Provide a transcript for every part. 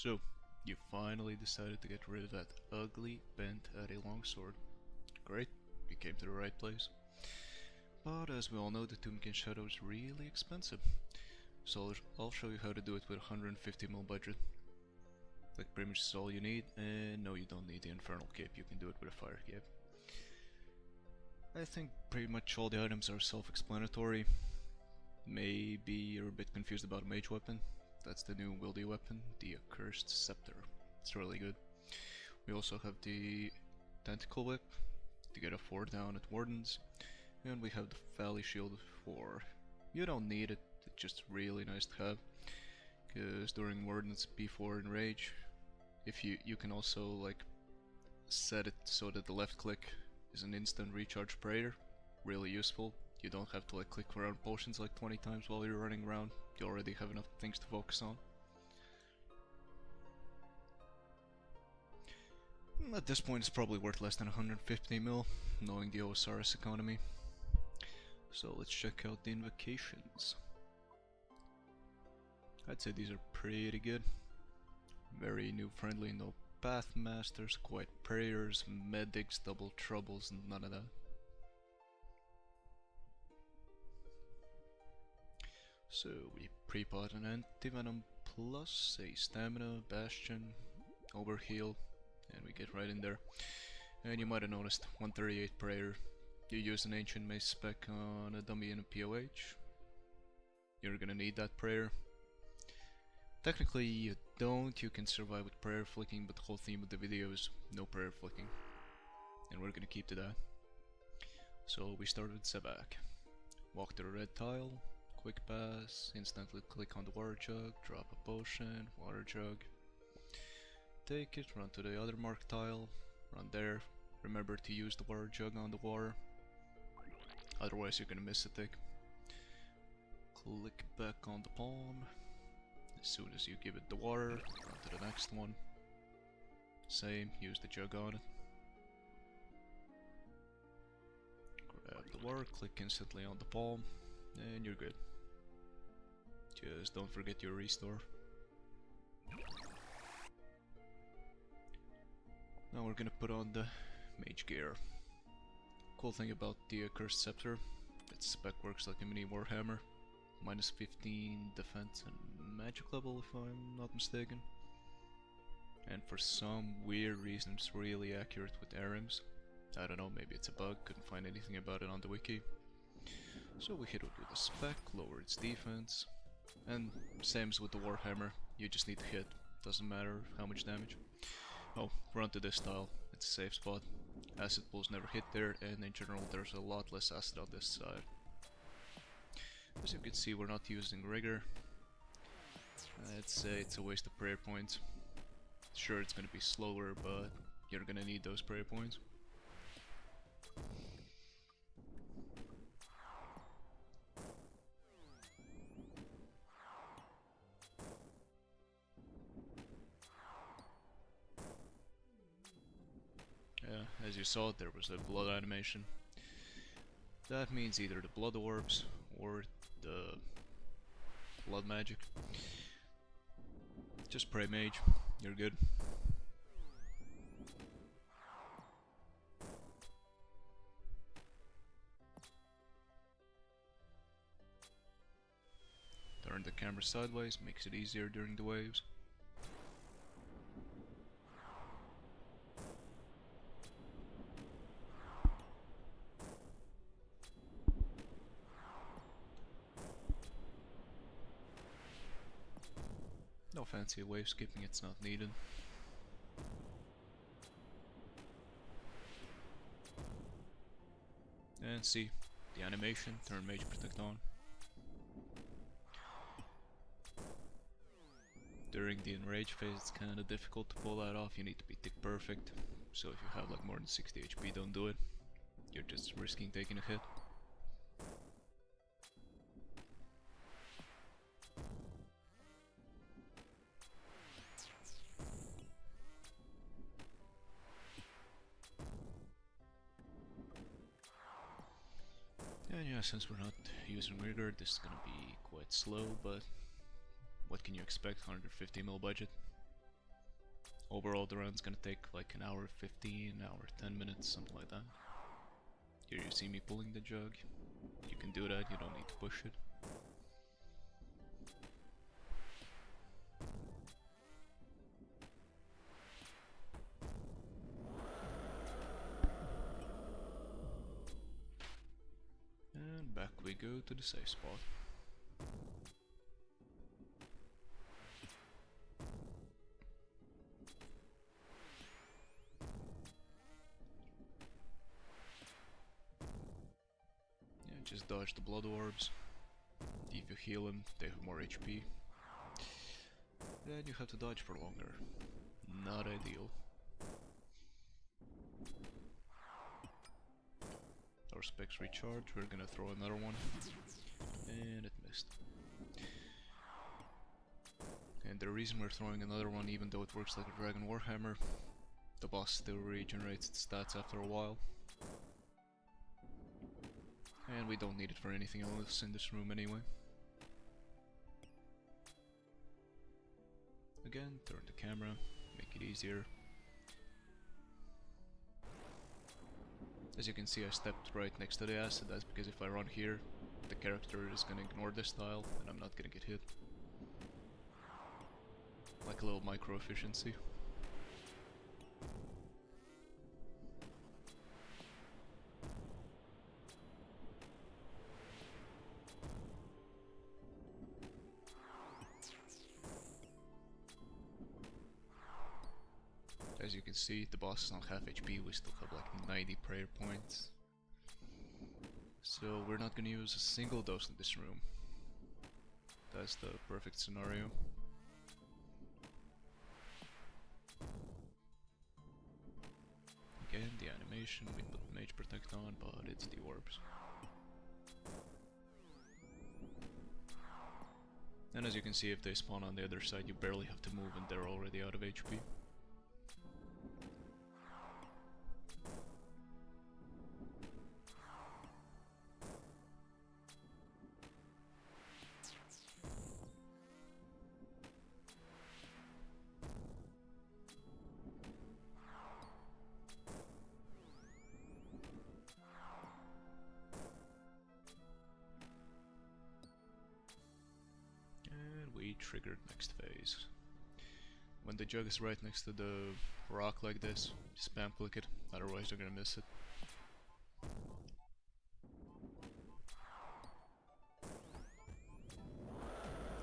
So, you finally decided to get rid of that ugly, bent at a longsword. Great, you came to the right place. But as we all know, the Toomkin Shadow is really expensive. So I'll show you how to do it with 150 mil budget. Like pretty much is all you need, and no, you don't need the Infernal Cape, you can do it with a Fire Cape. I think pretty much all the items are self-explanatory. Maybe you're a bit confused about a mage weapon. That's the new wieldy weapon, the Accursed Scepter. It's really good. We also have the Tentacle Whip to get a 4 down at Wardens. And we have the Valley Shield for... You don't need it, it's just really nice to have. Because during Wardens B4 and Rage, if you can also like set it so that the left click is an instant recharge prayer. Really useful. You don't have to like click around potions like 20 times while you're running around. You already have enough things to focus on. At this point it's probably worth less than 150 mil, knowing the OSRS economy. So let's check out the invocations. I'd say these are pretty good. Very new friendly, no Pathmasters, Quiet Prayers, Medics, Double Troubles, none of that. So we pre-pot an Anti-Venom plus a Stamina, Bastion, Overheal, and we get right in there. And you might have noticed 138 Prayer. You use an Ancient Mace spec on a dummy in a POH. You're gonna need that prayer. Technically you don't, you can survive with prayer flicking, but the whole theme of the video is no prayer flicking. And we're gonna keep to that. So we start with Sebak. Walk to the red tile, quick pass, instantly click on the water jug, drop a potion, water jug. Take it, run to the other marked tile, run there. Remember to use the water jug on the water, otherwise you're gonna miss a tick. Click back on the palm. As soon as you give it the water, run to the next one. Same, use the jug on it. Grab the water, click instantly on the palm, and you're good. Just don't forget your restore. Now we're gonna put on the mage gear. Cool thing about the Accursed Scepter, its spec works like a mini Warhammer. Minus 15 defense and magic level if I'm not mistaken. And for some weird reason it's really accurate with ARMs. I don't know, maybe it's a bug, couldn't find anything about it on the wiki. So we hit it with a spec, lower its defense. And same as with the Warhammer, you just need to hit, doesn't matter how much damage. Oh, run to this tile, it's a safe spot. Acid pools never hit there, and in general there's a lot less acid on this side. As you can see, we're not using Rigor. I'd say it's a waste of prayer points. Sure, it's gonna be slower, but you're gonna need those prayer points. Yeah, as you saw, there was a blood animation. That means either the blood orbs or the blood magic. Just pray mage, you're good. Turn the camera sideways, makes it easier during the waves. No fancy wave skipping, it's not needed. And see, the animation, turn Mage Protect on. During the enrage phase it's kinda difficult to pull that off, you need to be tick perfect. So if you have like more than 60 HP, don't do it. You're just risking taking a hit. And yeah, since we're not using Rigor, this is gonna be quite slow, but what can you expect, 150 mil budget? Overall, the run's gonna take like an hour 15, hour 10 minutes, something like that. Here you see me pulling the jug. You can do that, you don't need to push it. And back we go to the safe spot. Yeah, just dodge the blood orbs. If you heal them, they have more HP. Then you have to dodge for longer. Not ideal. Our specs recharge, we're gonna throw another one. And it missed. And the reason we're throwing another one, even though it works like a Dragon Warhammer, the boss still regenerates its stats after a while. And we don't need it for anything else in this room anyway. Again, turn the camera, make it easier. As you can see, I stepped right next to the acid. That's because if I run here, the character is gonna ignore this tile and I'm not gonna get hit. Like a little micro efficiency. As you can see, the boss is on half HP, we still have like 90 prayer points. So we're not gonna use a single dose in this room. That's the perfect scenario. Again, the animation, we put Mage Protect on, but it's the orbs. And as you can see, if they spawn on the other side, you barely have to move and they're already out of HP. We triggered next phase. When the jug is right next to the rock like this, spam click it, otherwise you're gonna miss it.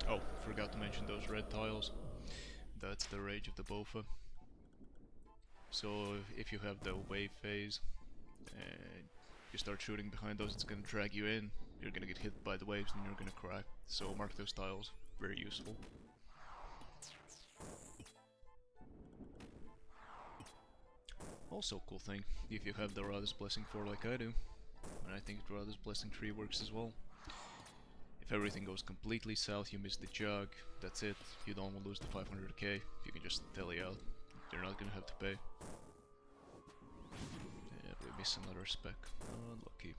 Oh, forgot to mention those red tiles. That's the rage of the Bofa. So if you have the wave phase and you start shooting behind those, it's gonna drag you in, you're gonna get hit by the waves and you're gonna cry. So mark those tiles. Very useful. Also, cool thing, if you have the Radha's Blessing 4 like I do, and I think Radha's Blessing 3 works as well. If everything goes completely south, you miss the jug, that's it, you don't lose the 500k, you can just tally out, you're not gonna have to pay. Yeah, we miss another spec, unlucky.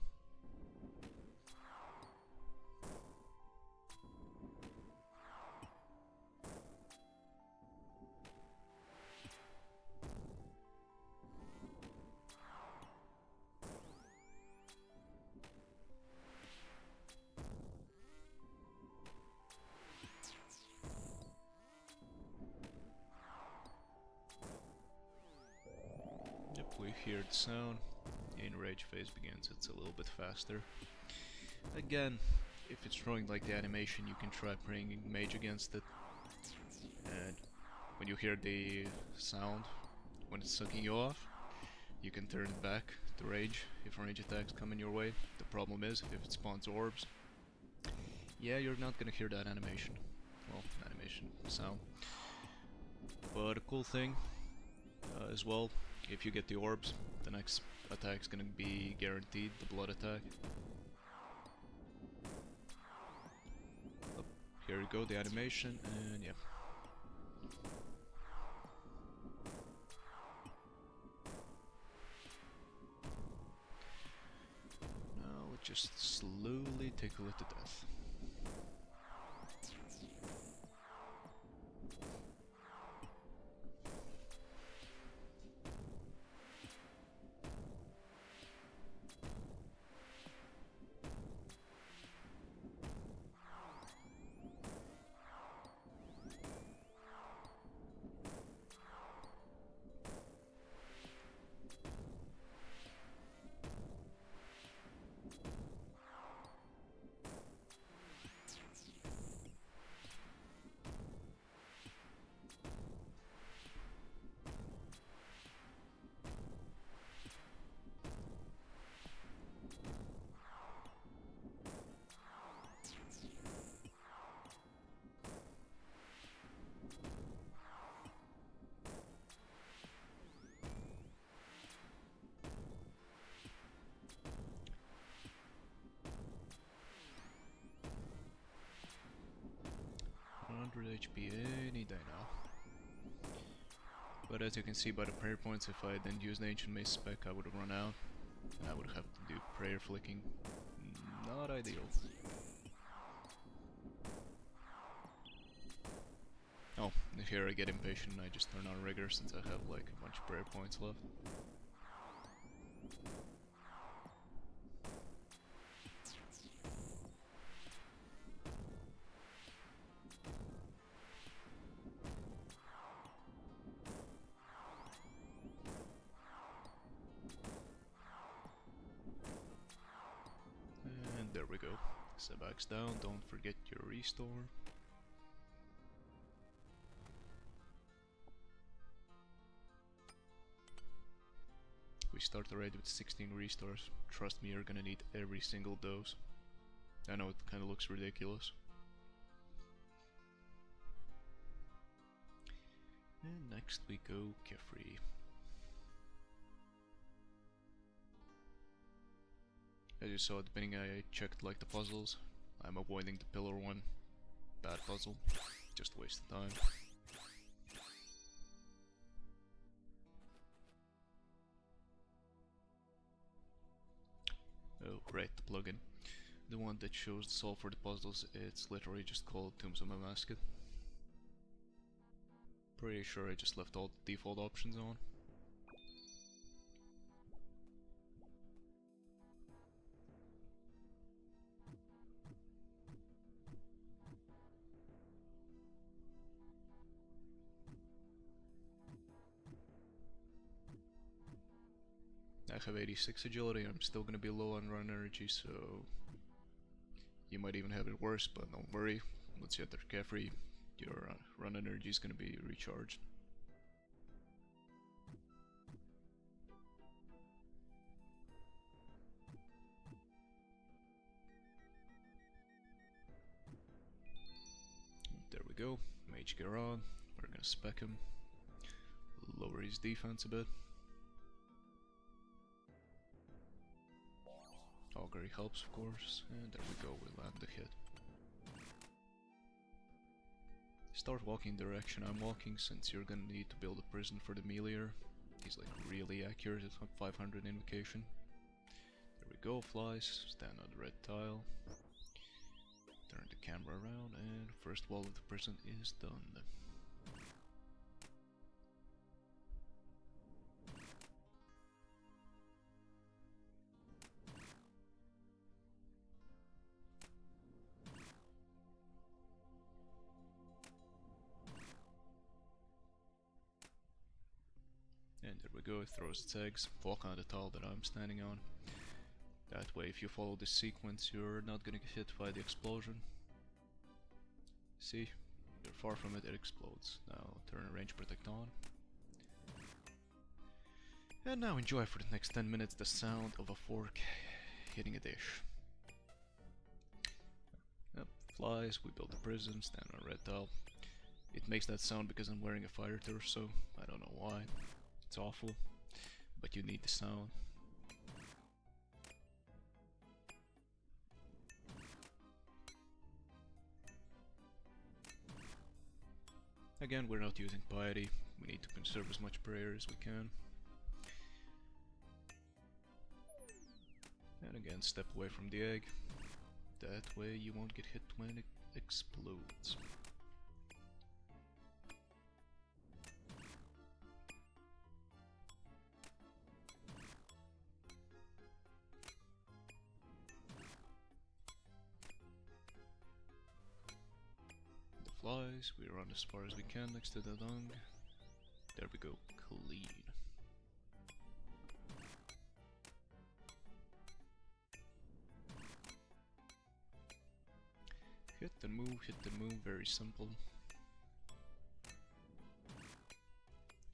We hear the sound, in rage phase begins, it's a little bit faster. Again, if it's throwing like the animation, you can try praying mage against it. And when you hear the sound, when it's sucking you off, you can turn it back to rage if range attacks come in your way. The problem is, if it spawns orbs, yeah, you're not gonna hear that animation. Well, animation, sound. But a cool thing as well, if you get the orbs, the next attack is gonna be guaranteed, the blood attack. Oh, here we go, the animation, and yeah. Now let's just slowly tickle it to death. HP any day now. But as you can see by the prayer points, if I didn't use the Ancient Mace spec, I would have run out. And I would have to do prayer flicking. Not ideal. Oh, here I get impatient and I just turn on Rigor since I have like a bunch of prayer points left. And there we go. Sebak's down, don't forget your restore. We start the raid with 16 restores. Trust me, you're gonna need every single dose. I know it kinda looks ridiculous. And next we go Kefri. As you saw at the beginning, I checked like the puzzles. I'm avoiding the pillar one. Bad puzzle. Just waste of time. Oh, right, the plugin. The one that shows the solve for the puzzles, it's literally just called Tombs of Mamasket. Pretty sure I just left all the default options on. I have 86 agility, I'm still gonna be low on run energy, so you might even have it worse, but don't worry. Once you enter Kefri, your run energy is gonna be recharged. There we go, Mage gear on, we're gonna spec him, lower his defense a bit. Augury helps, of course, and there we go, we land the hit. Start walking direction I'm walking, since you're gonna need to build a prison for the Melior. He's like really accurate at 500 invocation. There we go, flies, stand on the red tile. Turn the camera around, and first wall of the prison is done. And there we go, it throws its eggs. Walk on the tile that I'm standing on. That way, if you follow this sequence, you're not gonna get hit by the explosion. See? You're far from it, it explodes. Now turn range protect on. And now enjoy for the next 10 minutes the sound of a fork hitting a dish. Yep, flies, we build a prison, stand on a red tile. It makes that sound because I'm wearing a fire torso, I don't know why. It's awful, but you need the sound. Again, we're not using piety, we need to conserve as much prayer as we can. And again, step away from the egg. That way you won't get hit when it explodes. Flies, we run as far as we can next to the dung. There we go, clean. Hit and move, very simple.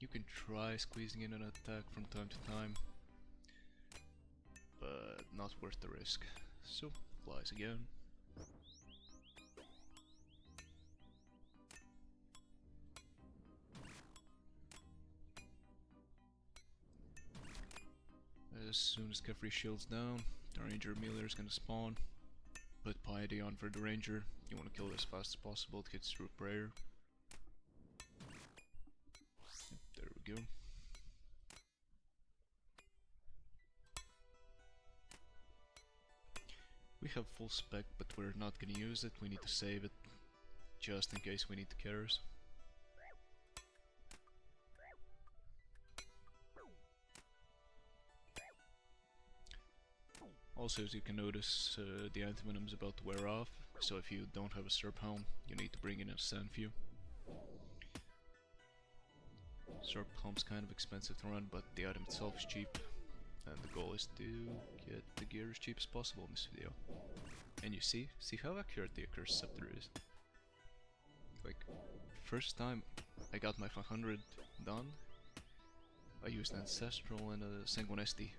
You can try squeezing in an attack from time to time, but not worth the risk. So, flies again. As soon as Kefri shields down, the Ranger Melior is gonna spawn. Put Piety on for the Ranger. You wanna kill it as fast as possible to get through prayer. go. We have full spec, but we're not gonna use it. We need to save it, just in case we need the carrots. Also, as you can notice, the anti-venom is about to wear off, so if you don't have a Serp Helm, you need to bring in a Sandfew. Serp Helm's kind of expensive to run, but the item itself is cheap, and the goal is to get the gear as cheap as possible in this video. And you see how accurate the Accursed Scepter is. Like, first time I got my 500 done, I used Ancestral and a Sanguinesti.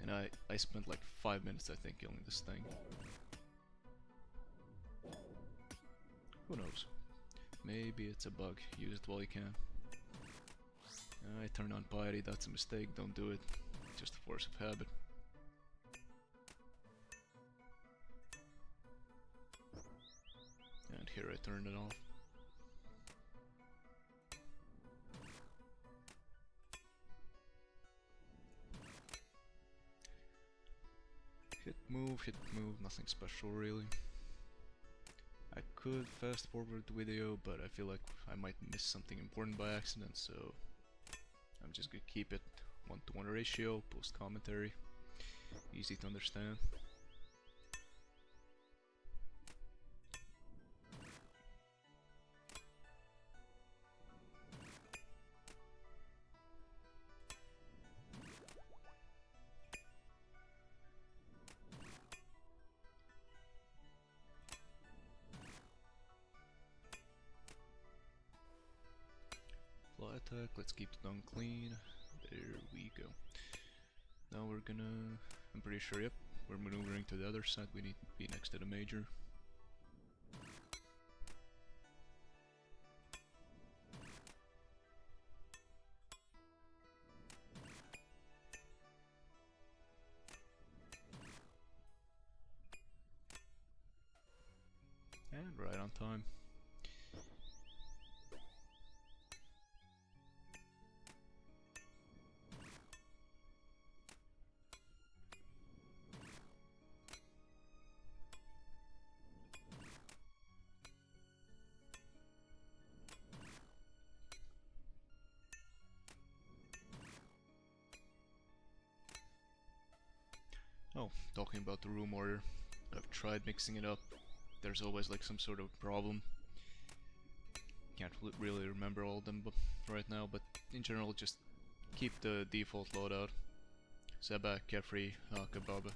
And I spent like 5 minutes, I think, killing this thing. Who knows? Maybe it's a bug. Use it while you can. I turned on Piety, that's a mistake, don't do it. Just a force of habit. And here I turned it off. Hit move, nothing special really. I could fast forward the video, but I feel like I might miss something important by accident, so I'm just gonna keep it 1-to-1 ratio, post commentary, easy to understand. Fly attack, let's keep the tongue clean. There we go. Now we're gonna, I'm pretty sure, yep, we're maneuvering to the other side, we need to be next to the major. And right on time. Oh, talking about the room order, I've tried mixing it up. There's always like some sort of problem. Can't really remember all of them right now, but in general just keep the default loadout. Zeba, Kefri, Kababa.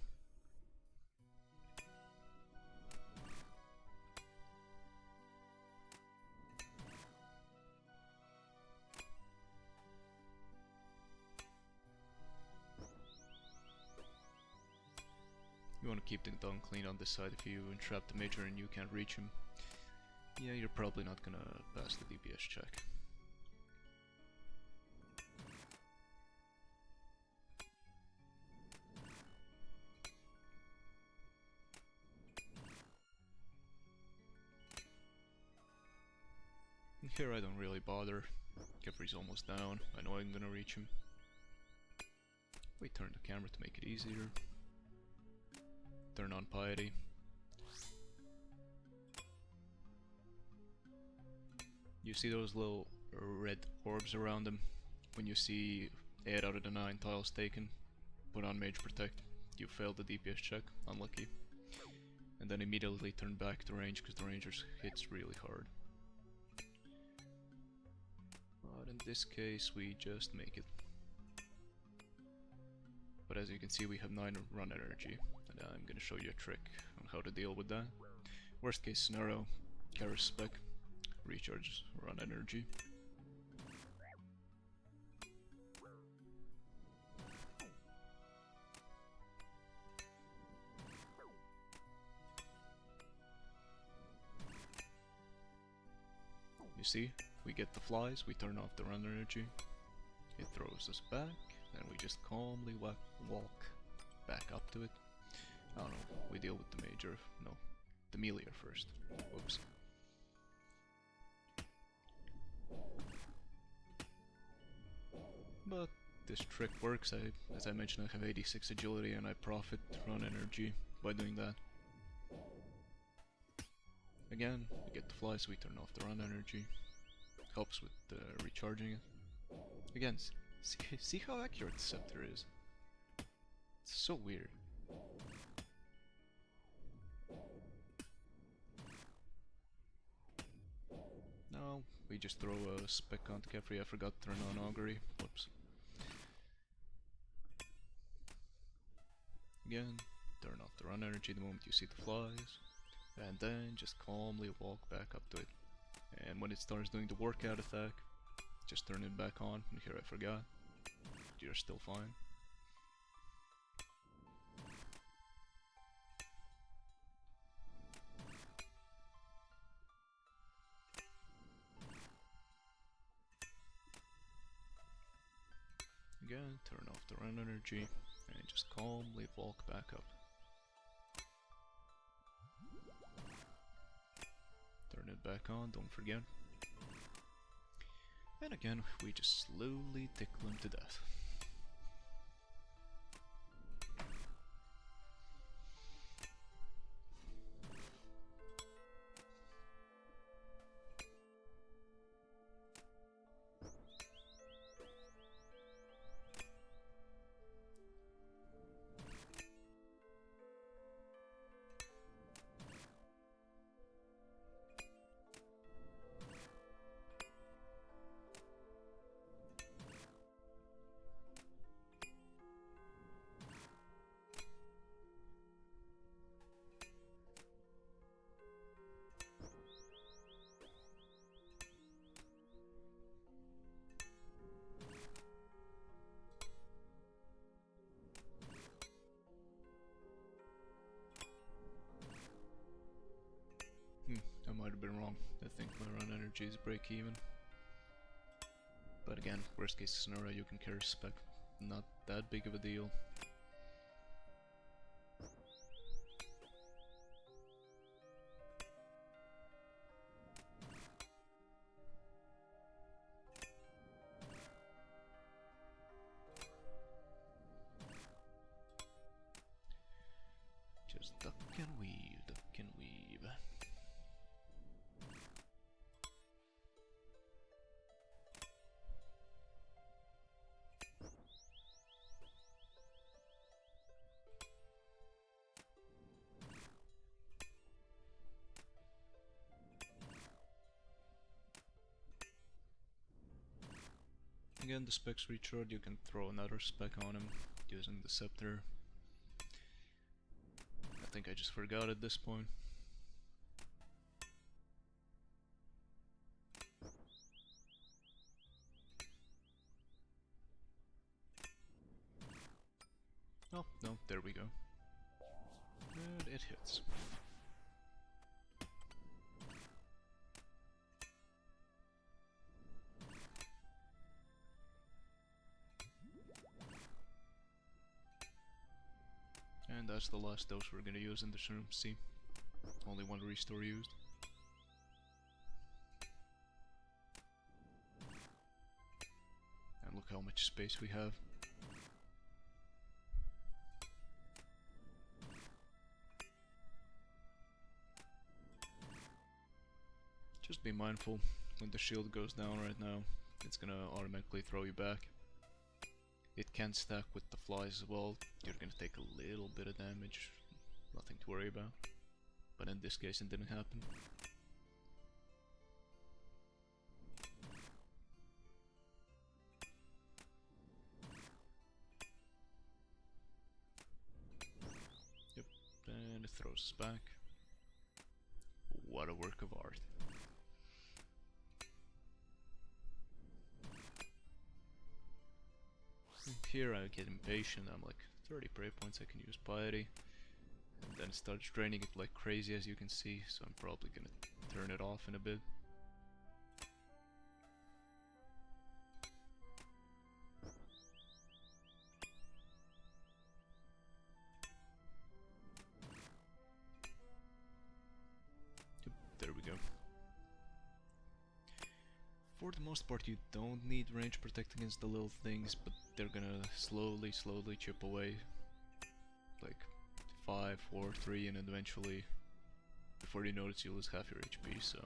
You want to keep the tongue clean on this side. If you entrap the major and you can't reach him, yeah, you're probably not gonna pass the DPS check. And here I don't really bother. Kefri's almost down. I know I'm gonna reach him. We turn the camera to make it easier. Turn on Piety. You see those little red orbs around them? When you see 8 out of the 9 tiles taken, put on Mage Protect. You failed the DPS check, unlucky. And then immediately turn back to range, because the rangers hits really hard. But in this case we just make it. But as you can see we have 9 run energy, and I'm gonna show you a trick on how to deal with that. Worst case scenario, Kara's spec, recharge run energy. You see, we get the flies, we turn off the run energy, it throws us back, and we just calmly walk back up to it. I don't know, we deal with the major, no, the melee first. Oops. But this trick works. As I mentioned, I have 86 agility and I profit run energy by doing that. Again, we get the fly, so we turn off the run energy. Helps with recharging it. Again, see how accurate the scepter is. It's so weird. Now we just throw a spec on Kefri. I forgot to turn on augury. Whoops. Again, turn off the run energy the moment you see the flies, and then just calmly walk back up to it. And when it starts doing the workout attack, just turn it back on. And here I forgot. You're still fine. Again, turn off the run energy and just calmly walk back up. Turn it back on, don't forget. And again, we just slowly tickle him to death. I might have been wrong. I think my run energy is break even. But again, worst case scenario, you can carry spec. Not that big of a deal. Just duck and weave, duck and weave. Again, the specs recharge, you can throw another spec on him using the scepter. I think I just forgot at this point. Oh, no, there we go. And it hits. And that's the last dose we're gonna use in this room. See? Only one restore used. And look how much space we have. Just be mindful, when the shield goes down right now, it's gonna automatically throw you back. It can stack with the flies as well. You're gonna take a little bit of damage, nothing to worry about. But in this case it didn't happen. Yep, and it throws us back. What a work of art. Here I get impatient, I'm like 30 prey points, I can use piety. And then it starts draining it like crazy, as you can see, so I'm probably gonna turn it off in a bit. Yep, there we go. For the most part you don't need range protect against the little things, but they're gonna slowly chip away. Like 5, 4, 3, and then eventually, before you notice, you lose half your HP, so...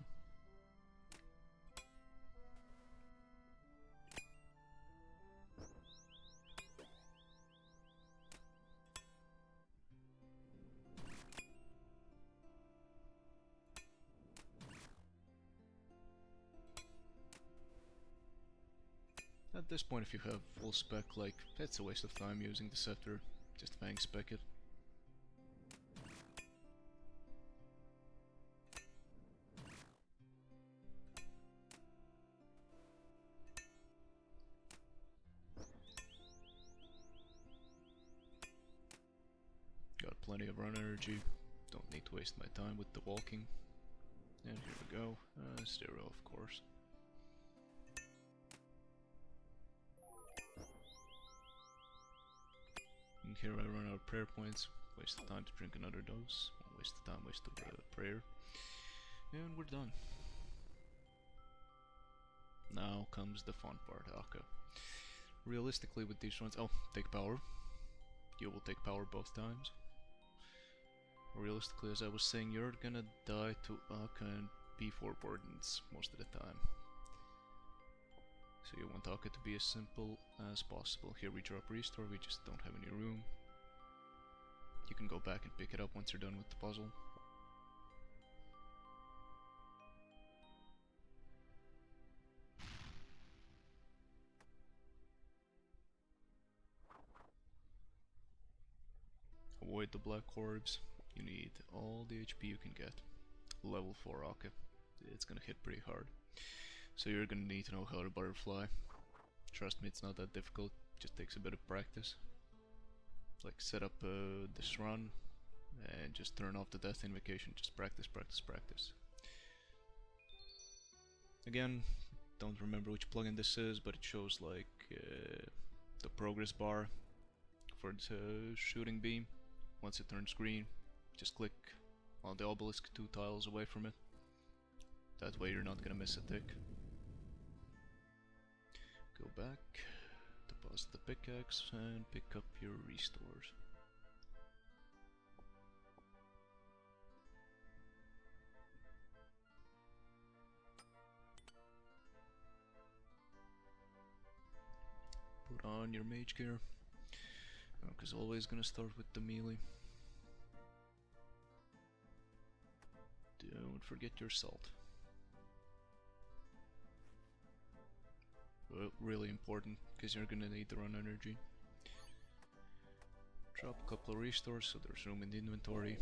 At this point, if you have full spec, like, it's a waste of time using the scepter. Just fang spec it. Got plenty of run energy. Don't need to waste my time with the walking. And here we go. Stereo, of course. And here I run out of prayer points. Waste the time to drink another dose. Waste the time, waste the prayer. And we're done. Now comes the fun part, Aka. Realistically with these runs... Oh, take power. You will take power both times. Realistically, as I was saying, you're gonna die to Aka and P4 Burdens most of the time. So you want Aka to be as simple as possible. Here we drop restore, we just don't have any room. You can go back and pick it up once you're done with the puzzle. Avoid the black orbs. You need all the HP you can get. Level 4 Aka. It's gonna hit pretty hard. So you're gonna need to know how to butterfly. Trust me, it's not that difficult, just takes a bit of practice. Like set up this run and just turn off the death invocation, just practice, practice, practice. Again, don't remember which plugin this is, but it shows like the progress bar for the shooting beam. Once it turns green, just click on the obelisk 2 tiles away from it. That way you're not gonna miss a tick. Go back, deposit the pickaxe, and pick up your restores. Put on your mage gear, because always gonna start with the melee. Don't forget your salt. Really important, because you're gonna need the run energy. Drop a couple of restores so there's room in the inventory.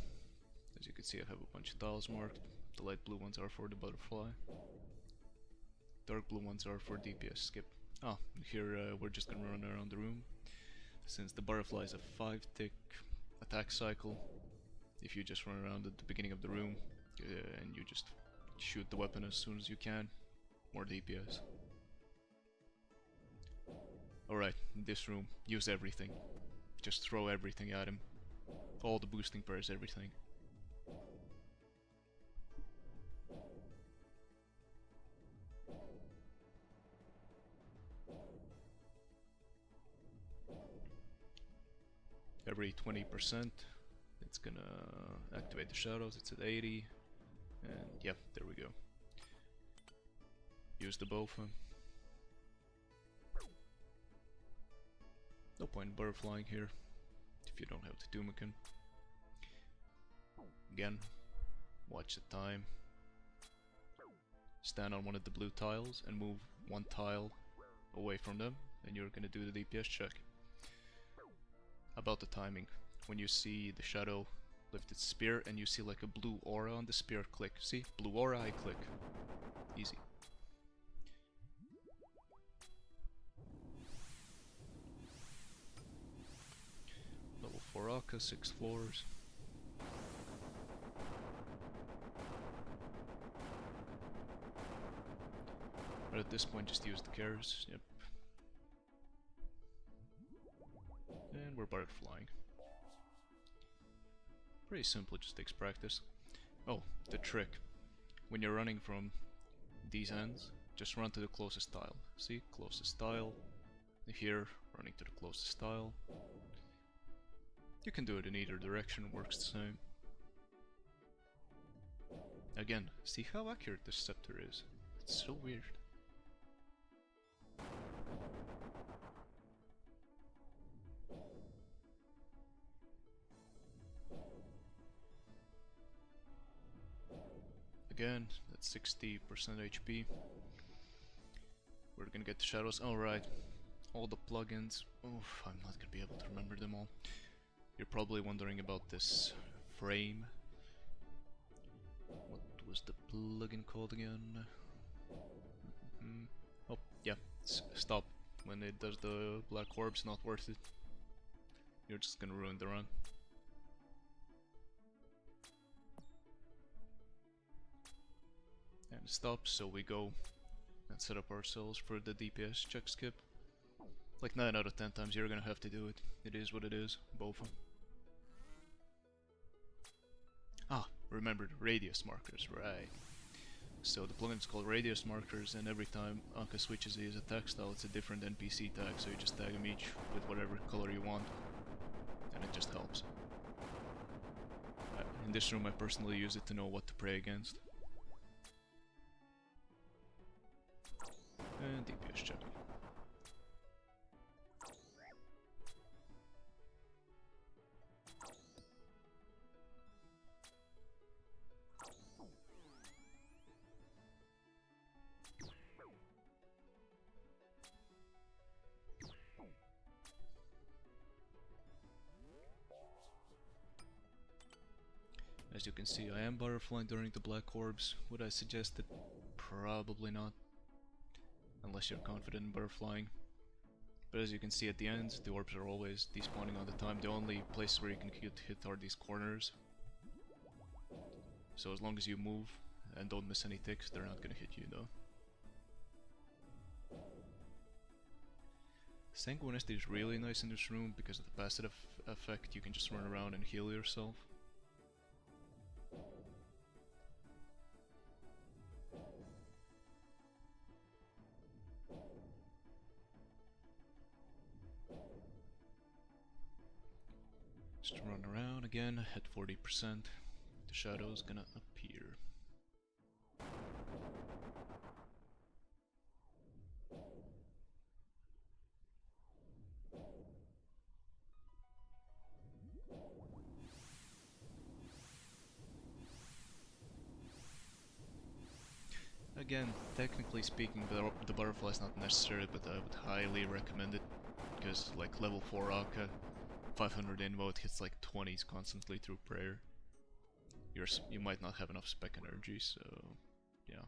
As you can see, I have a bunch of tiles marked. The light blue ones are for the butterfly. Dark blue ones are for DPS skip. Here we're just gonna run around the room. Since the butterfly is a 5-tick attack cycle, if you just run around at the beginning of the room and you just shoot the weapon as soon as you can, more DPS. Alright, in this room, use everything. Just throw everything at him. All the boosting prayers, everything. Every 20%, it's gonna activate the shadows. It's at 80, and yep, there we go. Use the bofa. No point in butterflying here if you don't have the Tumican. Again, watch the time. Stand on one of the blue tiles and move one tile away from them, and you're gonna do the DPS check. About the timing, when you see the shadow lift its spear and you see like a blue aura on the spear, click. See? Blue aura, I click. Easy. Level 4 Aka, 6 floors. But at this point just use the cares, yep. And we're butterflying. Pretty simple, it just takes practice. Oh, the trick. When you're running from these ends, just run to the closest tile. See, closest tile. Here, running to the closest tile. You can do it in either direction, works the same. Again, see how accurate this scepter is. It's so weird. Again, that's 60% HP. We're gonna get the shadows. Alright, all the plugins. Oof, I'm not gonna be able to remember them all. You're probably wondering about this frame. What was the plugin called again? Oh, yeah, stop. When it does the black orbs, not worth it. You're just gonna ruin the run. And stop, so we go and set up ourselves for the DPS check skip. Like 9 out of 10 times you're gonna have to do it. It is what it is, both of them. Ah, remember the radius markers, right. So the plugin's called radius markers, and every time Anka switches his attack style, it's a different NPC tag, so you just tag them each with whatever color you want, and it just helps. In this room I personally use it to know what to pray against. And DPS check. As you can see, I am butterflying during the black orbs. Would I suggest it? Probably not. Unless you're confident in butterflying. But as you can see at the end, the orbs are always despawning on the time. The only places where you can get hit are these corners. So as long as you move and don't miss any ticks, they're not gonna hit you though. Sanguinity is really nice in this room because of the passive effect. You can just run around and heal yourself. Just run around again at 40%. The shadow's gonna appear. Again, technically speaking, the butterfly is not necessary, but I would highly recommend it, because like level 4 Akka, 500 invo, it hits like 20s constantly through prayer. You might not have enough spec energy, so yeah.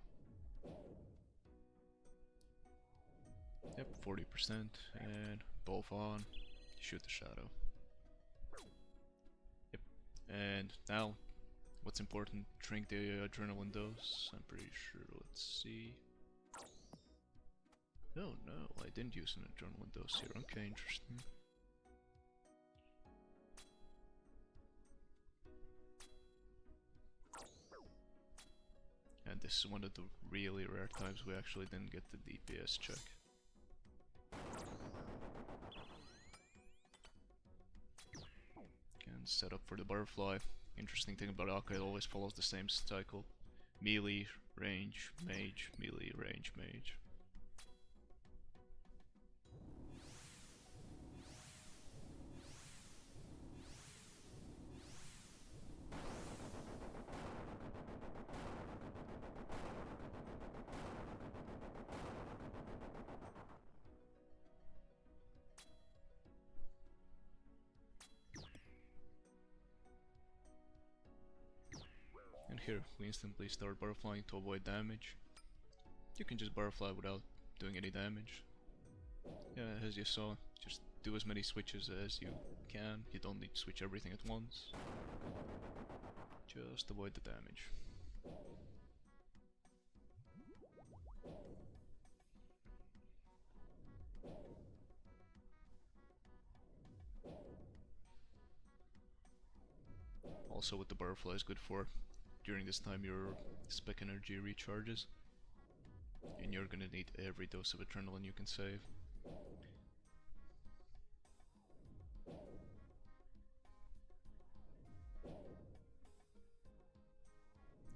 Yep, 40%, and both on, shoot the shadow. Yep, and now, what's important, drink the adrenaline dose, I'm pretty sure, let's see. Oh no, I didn't use an adrenaline dose here, okay, interesting. And this is one of the really rare times we actually didn't get the DPS check. Again, set up for the butterfly. Interesting thing about Akka, it always follows the same cycle. Melee, range, mage, melee, range, mage. And here, we instantly start butterflying to avoid damage. You can just butterfly without doing any damage. Yeah, as you saw, just do as many switches as you can. You don't need to switch everything at once. Just avoid the damage. Also, what the butterfly is good for, during this time your spec energy recharges. And you're gonna need every dose of adrenaline you can save.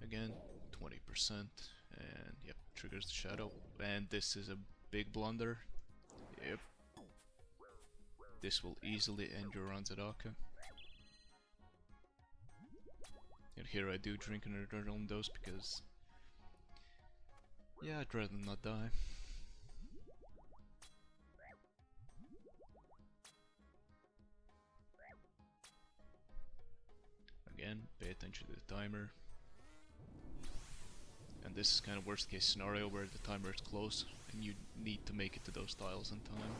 Again, 20%, and yep, triggers the shadow. And this is a big blunder. Yep. This will easily end your runs at Aka. And here I do drink an adrenaline dose because, yeah, I'd rather not die. Again, pay attention to the timer. And this is kind of worst case scenario where the timer is close and you need to make it to those tiles in time.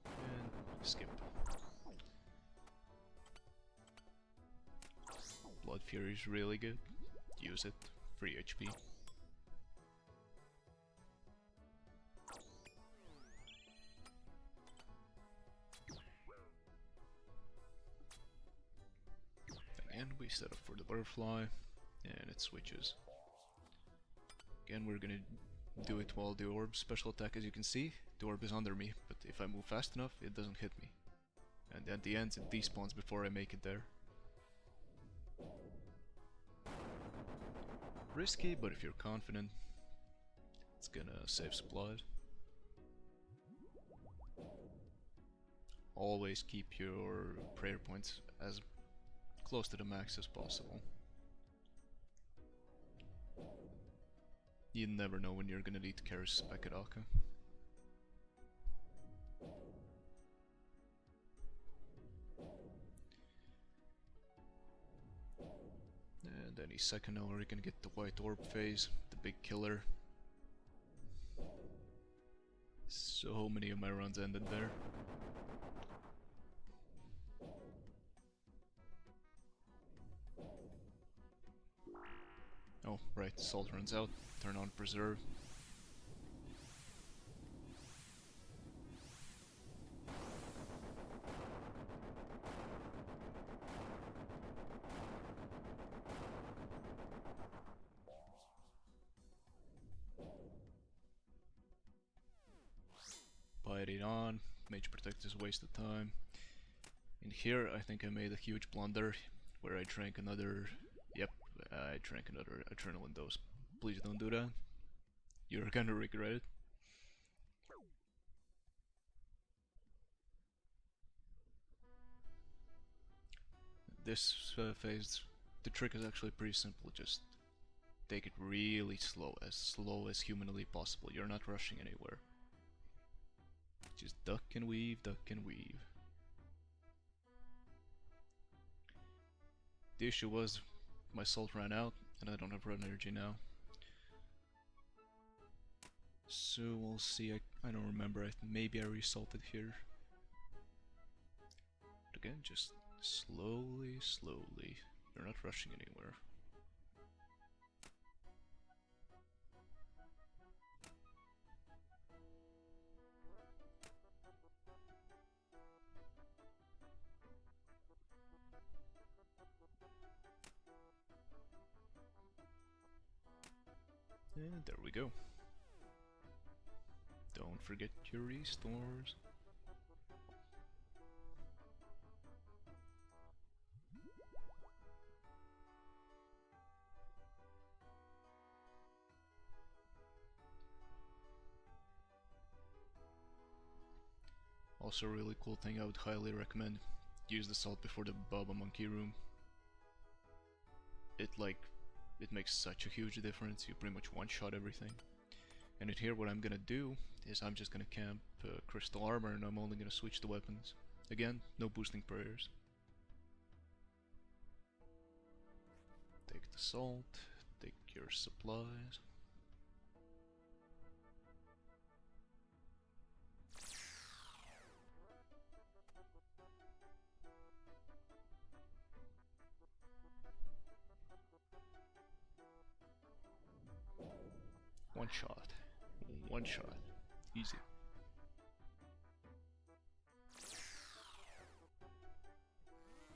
And skip. Blood Fury is really good. Use it. Free HP. Again, we set up for the butterfly, and it switches. Again, we're gonna do it while the orb special attack, as you can see, the orb is under me, but if I move fast enough, it doesn't hit me. And at the end, it despawns before I make it there. Risky, but if you're confident, it's gonna save supplies. Always keep your prayer points as close to the max as possible. You never know when you're gonna need to carry spec at Aka. And any second now we're gonna get the white orb phase, the big killer. So many of my runs ended there. Oh, right, salt runs out, turn on preserve. Bite it on, Mage Protect is a waste of time. In here I think I made a huge blunder where I drank another, yep, I drank another adrenaline dose. Please don't do that. You're gonna regret it. This phase, the trick is actually pretty simple, just take it really slow as humanly possible. You're not rushing anywhere. Just duck and weave, duck and weave. The issue was my salt ran out and I don't have run energy now. So we'll see, I don't remember, maybe I resalted here. But again, just slowly, slowly. You're not rushing anywhere. And there we go. Don't forget your restores. Also a really cool thing I would highly recommend, use the salt before the Baba Monkey room. It makes such a huge difference, you pretty much one-shot everything. And in here what I'm gonna do is I'm just gonna camp crystal armor and I'm only gonna switch the weapons. Again, no boosting prayers. Take the salt, take your supplies. One shot. One shot. Easy.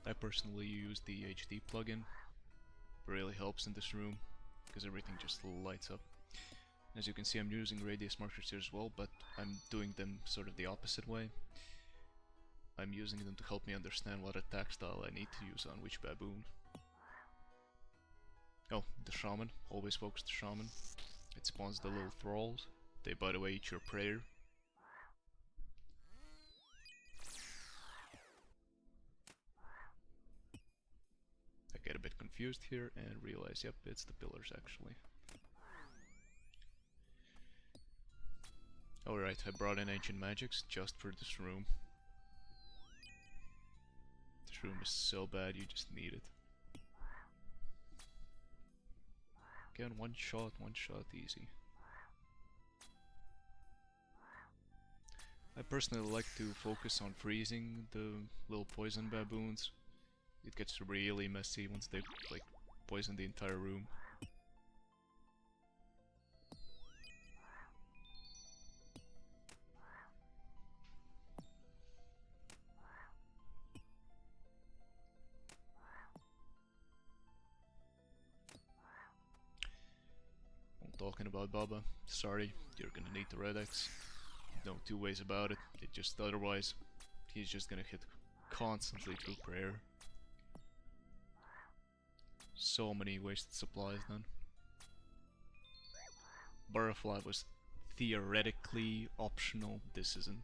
I personally use the HD plugin. It really helps in this room because everything just lights up. As you can see, I'm using radius markers here as well, but I'm doing them sort of the opposite way. I'm using them to help me understand what attack style I need to use on which baboon. Oh, the shaman. Always focus the shaman. It spawns the little thralls. They, by the way, eat your prayer. I get a bit confused here and realize, yep, it's the pillars actually. Alright, I brought in ancient magics just for this room. This room is so bad, you just need it. Again, one shot, easy. I personally like to focus on freezing the little poison baboons. It gets really messy once they like poison the entire room. I'm talking about Baba. Sorry, you're gonna need the Red X. No two ways about it. It just otherwise he's just gonna hit constantly through prayer. So many wasted supplies then. Butterfly was theoretically optional, this isn't.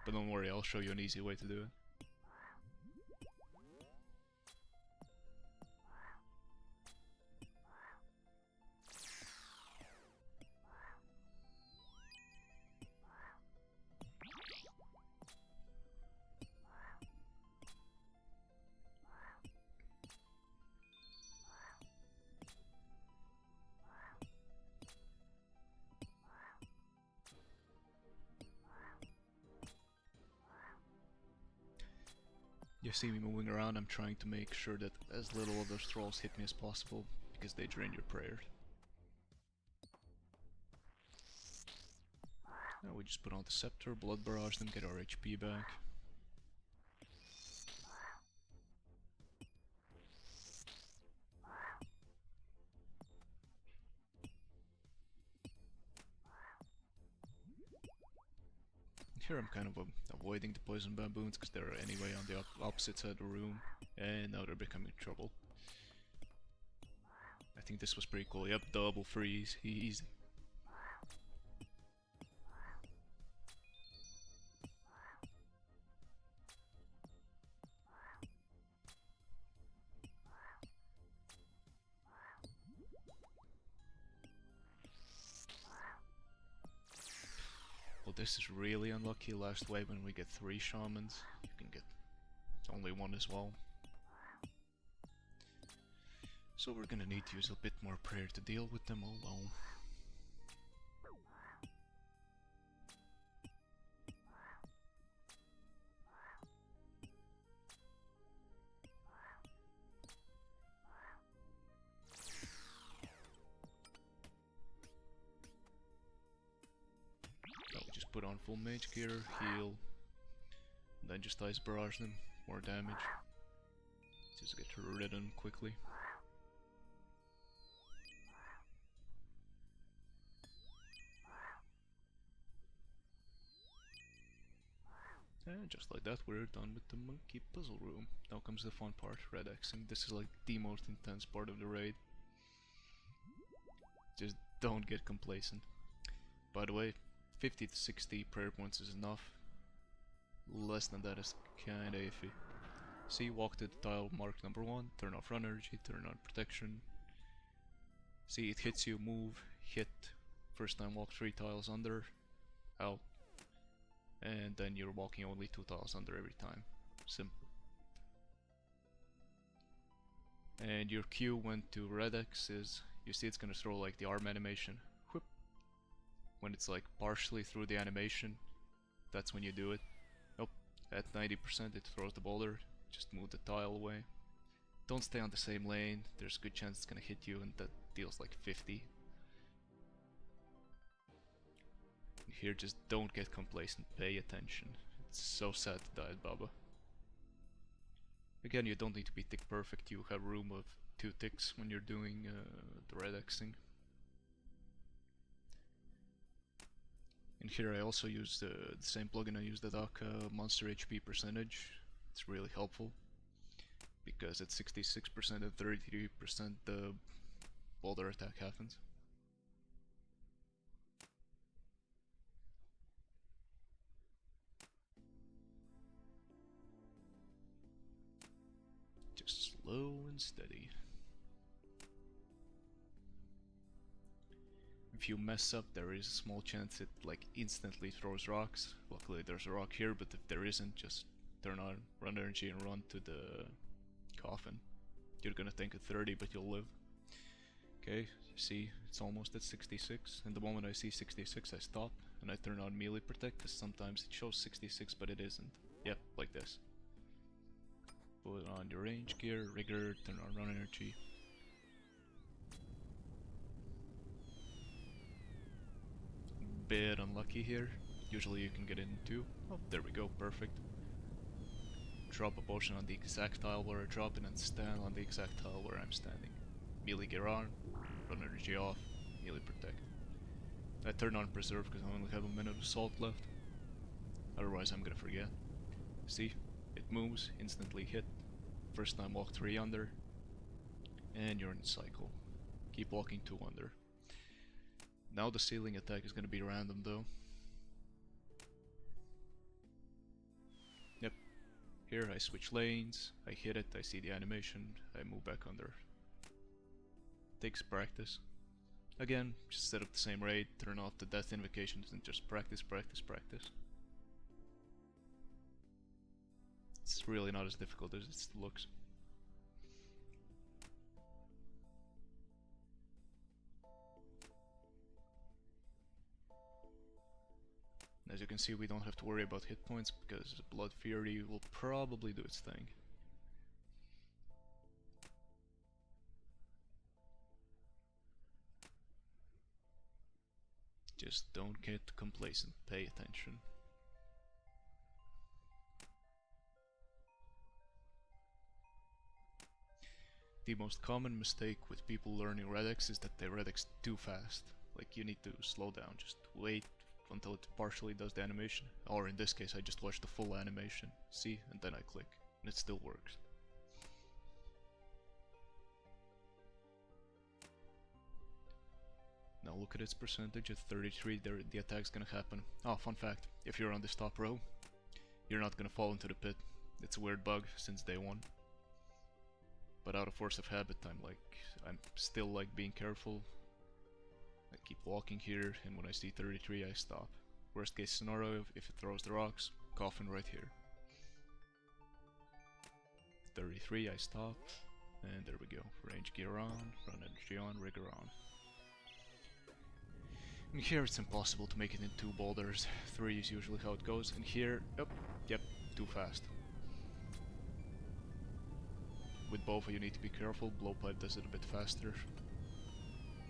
But don't worry, I'll show you an easy way to do it. You see me moving around, I'm trying to make sure that as little of those thralls hit me as possible, because they drain your prayers. Now we just put on the scepter, blood barrage them, get our HP back. Here I'm kind of avoiding the poison baboons because they're anyway on the opposite side of the room, and now they're becoming trouble. I think this was pretty cool. Yep, double freeze, easy. Well, this is really unlucky. Last wave when we get 3 shamans, you can get only 1 as well. So we're gonna need to use a bit more prayer to deal with them, oh well. Put on full mage gear, heal, then just ice barrage them, more damage. Just get rid of them quickly. And just like that, we're done with the monkey puzzle room. Now comes the fun part, Red Xing. This is like the most intense part of the raid. Just don't get complacent. By the way, 50 to 60 prayer points is enough. Less than that is kinda iffy. See, walk to the tile marked number 1, turn off run energy, turn on protection. See, it hits you, move, hit, first time walk 3 tiles under, out. And then you're walking only 2 tiles under every time. Simple. And your Q went to Red X is, you see it's gonna throw like the arm animation. Whoop. When it's like partially through the animation, that's when you do it. Nope, at 90% it throws the boulder, just move the tile away. Don't stay on the same lane, there's a good chance it's gonna hit you and that deals like 50. Here, just don't get complacent, pay attention. It's so sad to die at Baba. Again, you don't need to be tick perfect, you have room of 2 ticks when you're doing the red Xing. And here I also use the same plugin I used the ToA monster HP percentage. It's really helpful because at 66% and 33% the boulder attack happens. Just slow and steady. If you mess up, there is a small chance it like instantly throws rocks. Luckily there's a rock here, but if there isn't, just turn on run energy and run to the coffin. You're gonna tank at 30, but you'll live. Okay, you see, it's almost at 66, and the moment I see 66 I stop, and I turn on melee protect, because sometimes it shows 66 but it isn't. Yep, like this. Put on your range gear, rigor, turn on run energy. Bit unlucky here. Usually you can get in too. Oh, there we go, perfect. Drop a potion on the exact tile where I drop it and stand on the exact tile where I'm standing. Melee gear on, run energy off, melee protect. I turn on preserve because I only have a minute of salt left. Otherwise I'm gonna forget. See? It moves, instantly hit. First time walk 3 under. And you're in the cycle. Keep walking 2 under. Now the ceiling attack is gonna be random though. Yep. Here I switch lanes, I hit it, I see the animation, I move back under. Takes practice. Again, just set up the same raid, turn off the death invocations and just practice, practice, practice. It's really not as difficult as it looks. As you can see, we don't have to worry about hit points because Blood Fury will probably do its thing. Just don't get complacent, pay attention. The most common mistake with people learning Red X is that they Red X too fast. Like, you need to slow down, just wait until it partially does the animation. Or in this case I just watch the full animation, see, and then I click, and it still works. Now look at its percentage at 33, the attack's gonna happen. Oh, fun fact, if you're on this top row, you're not gonna fall into the pit. It's a weird bug since day 1. But out of force of habit, I'm still like being careful. I keep walking here, and when I see 33 I stop. Worst case scenario, if it throws the rocks, coffin right here. 33 I stop, and there we go. Range gear on, run energy on, rigor on. And here it's impossible to make it in 2 boulders. 3 is usually how it goes, and here, yep, too fast. With both you need to be careful, blowpipe does it a bit faster.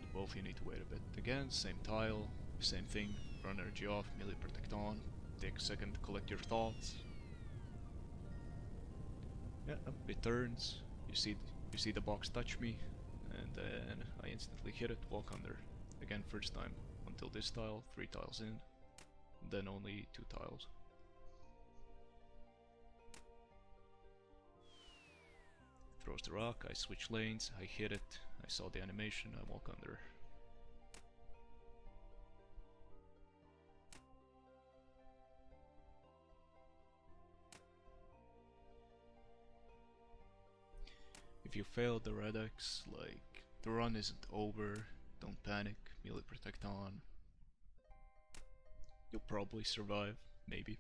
With both you need to wait a bit. Again, same tile, same thing, run energy off, melee protect on, take a second to collect your thoughts. Yeah, it turns, you see the box touch me, and then I instantly hit it, walk under. Again, first time, until this tile, 3 tiles in, then only 2 tiles. Throws the rock, I switch lanes, I hit it, I saw the animation, I walk under. If you fail the Red X, like, the run isn't over, don't panic, melee protect on. You'll probably survive, maybe.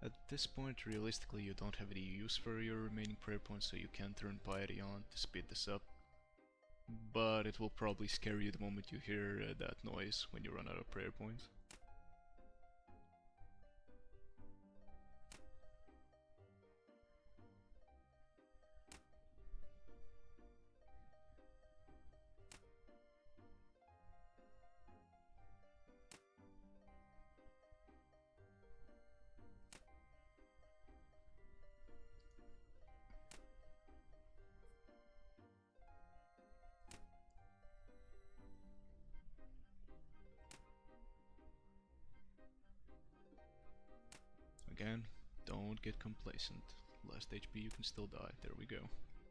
At this point, realistically, you don't have any use for your remaining prayer points, so you can turn Piety on to speed this up. But it will probably scare you the moment you hear that noise when you run out of prayer points. don't get complacent. Last HP, you can still die. There we go.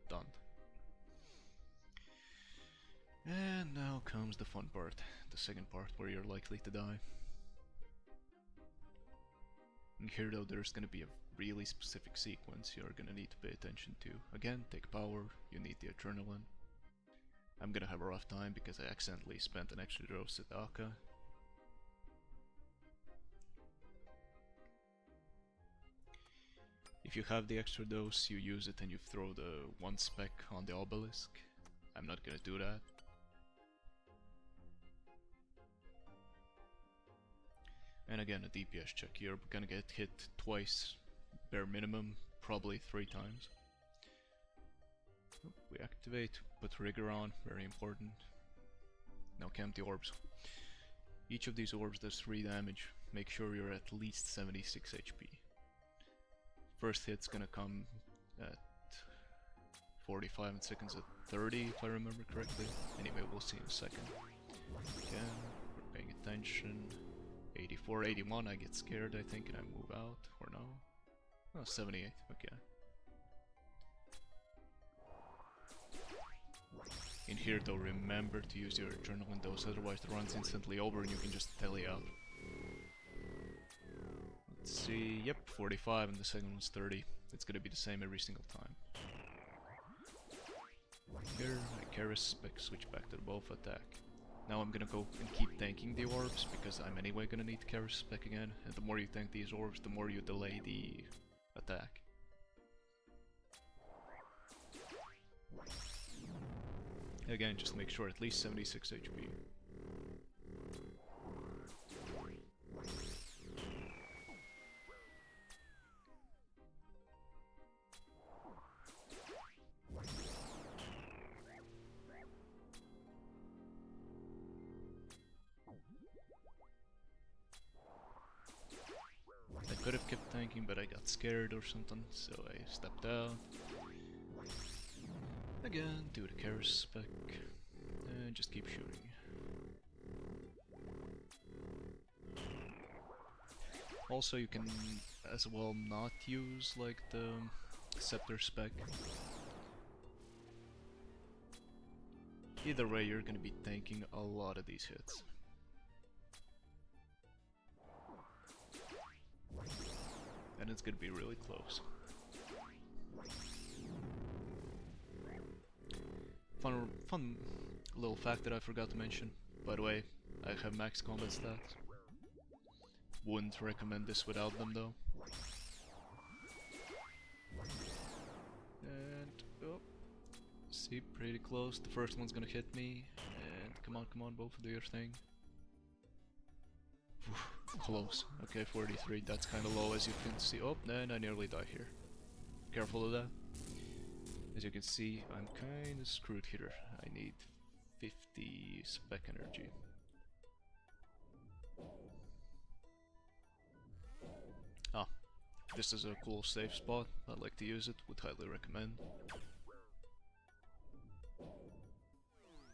Done. And now comes the fun part. The second part where you're likely to die. And here though there's gonna be a really specific sequence you're gonna need to pay attention to. Again, take power, you need the adrenaline. I'm gonna have a rough time because I accidentally spent an extra dose at Aka. If you have the extra dose, you use it and you throw the one spec on the obelisk. I'm not gonna do that. And again, a DPS check. You're gonna get hit twice, bare minimum, probably 3 times. We activate, put rigor on, very important. Now count the orbs. Each of these orbs does 3 damage. Make sure you're at least 76 HP. First hit's gonna come at 45 and seconds at 30, if I remember correctly. Anyway, we'll see in a second. Again, we're paying attention. 84, 81, I get scared, I think, and I move out, or no? Oh, 78, okay. In here though, remember to use your adrenaline dose, otherwise the run's instantly over and you can just tele out. Let's see, yep, 45 and the second one's 30. It's gonna be the same every single time. Here, I carry spec, switch back to the both attack. Now I'm gonna go and keep tanking the orbs, because I'm anyway gonna need Karis spec again, and the more you tank these orbs, the more you delay the attack. Again, just make sure at least 76 HP. I could have kept tanking, but I got scared or something, so I stepped out. Again, do the Karis spec, and just keep shooting. Also, you can as well not use like the scepter spec. Either way, you're gonna be tanking a lot of these hits. And it's gonna be really close. Fun little fact that I forgot to mention. By the way, I have max combat stats. Wouldn't recommend this without them though. And oh, see, pretty close. The first one's gonna hit me. And come on, both do your thing. Close. Okay, 43. That's kind of low, as you can see. Oh, and I nearly die here. Careful of that. As you can see, I'm kind of screwed here. I need 50 spec energy. Ah, this is a cool safe spot. I like to use it. Would highly recommend.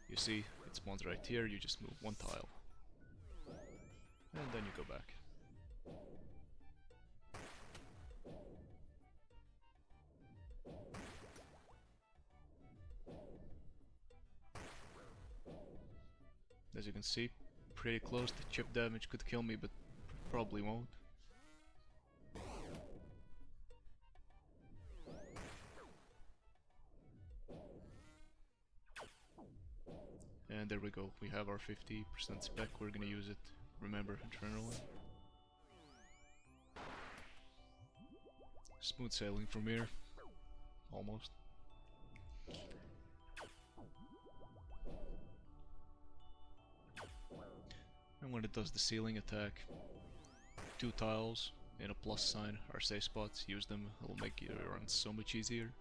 You see, it spawns right here. You just move one tile. And then you go back. As you can see, pretty close. The chip damage could kill me, but probably won't. And there we go. We have our 50% spec. We're gonna use it. Remember, adrenaline. Smooth sailing from here. Almost. And when it does the ceiling attack, 2 tiles and a plus sign are safe spots. Use them. It'll make your run so much easier.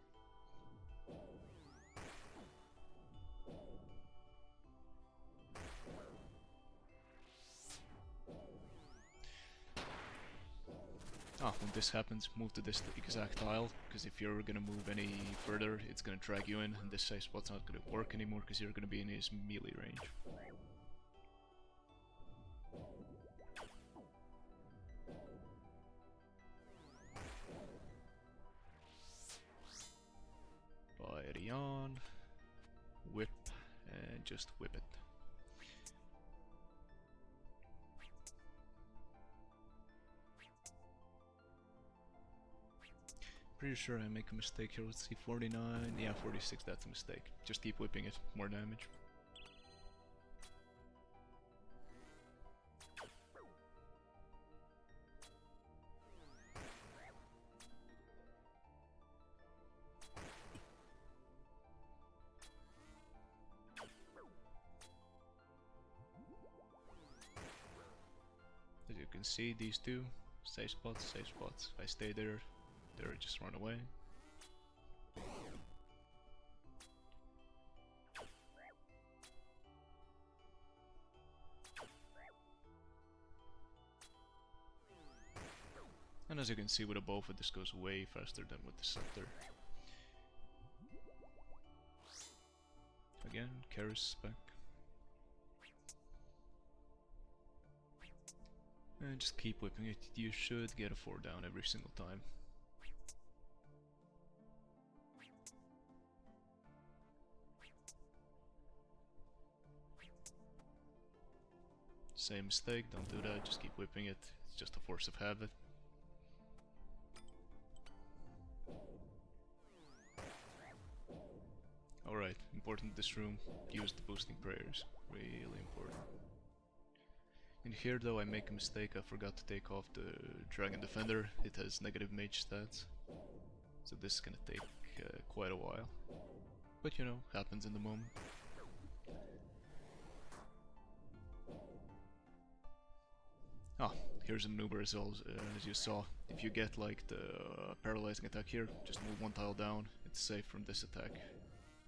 When this happens, move to this exact tile, because if you're gonna move any further, it's gonna drag you in, and this safe spot's not gonna work anymore, because you're gonna be in his melee range. E on, whip, and just whip it. Pretty sure I make a mistake here. Let's see, 49. Yeah, 46, that's a mistake. Just keep whipping it, more damage. As you can see, these two, safe spots, safe spots. If I stay there, they'll just run away. And as you can see with a Bofa, this goes way faster than with the Scepter. Again, Karis spec. And just keep whipping it, you should get a 4 down every single time. Same mistake, don't do that, just keep whipping it, it's just a force of habit. Alright, important this room, use the boosting prayers, really important. In here though I make a mistake, I forgot to take off the Dragon Defender, it has negative mage stats. So this is gonna take quite a while. But you know, happens in the moment. Ah, here's a maneuver as well, as you saw. If you get like the paralyzing attack here, just move one tile down, it's safe from this attack.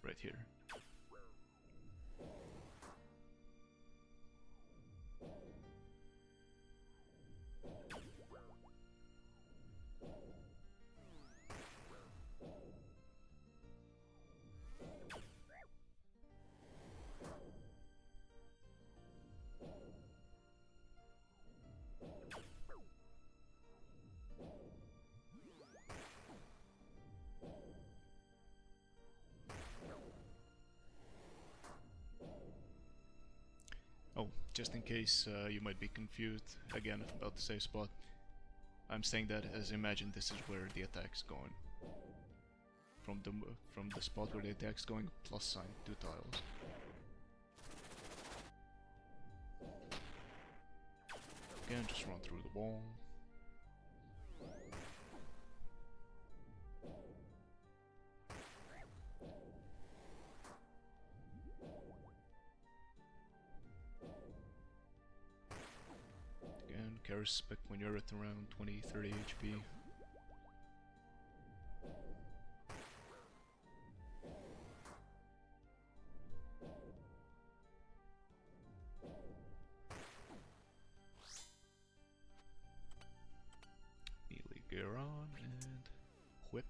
Right here. Oh, just in case you might be confused again about the safe spot, I'm saying that as imagine this is where the attack's going. From the spot where the attack's going, plus sign, 2 tiles. Again, just run through the wall. Karis spec when you're at around 20-30 HP. Melee gear on and whip.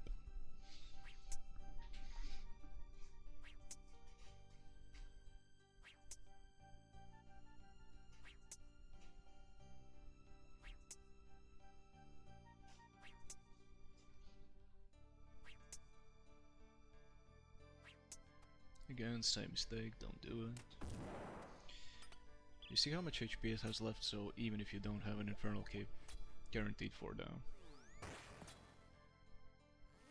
Again, same mistake, don't do it. You see how much HP it has left, so even if you don't have an Infernal Cape, guaranteed 4 down.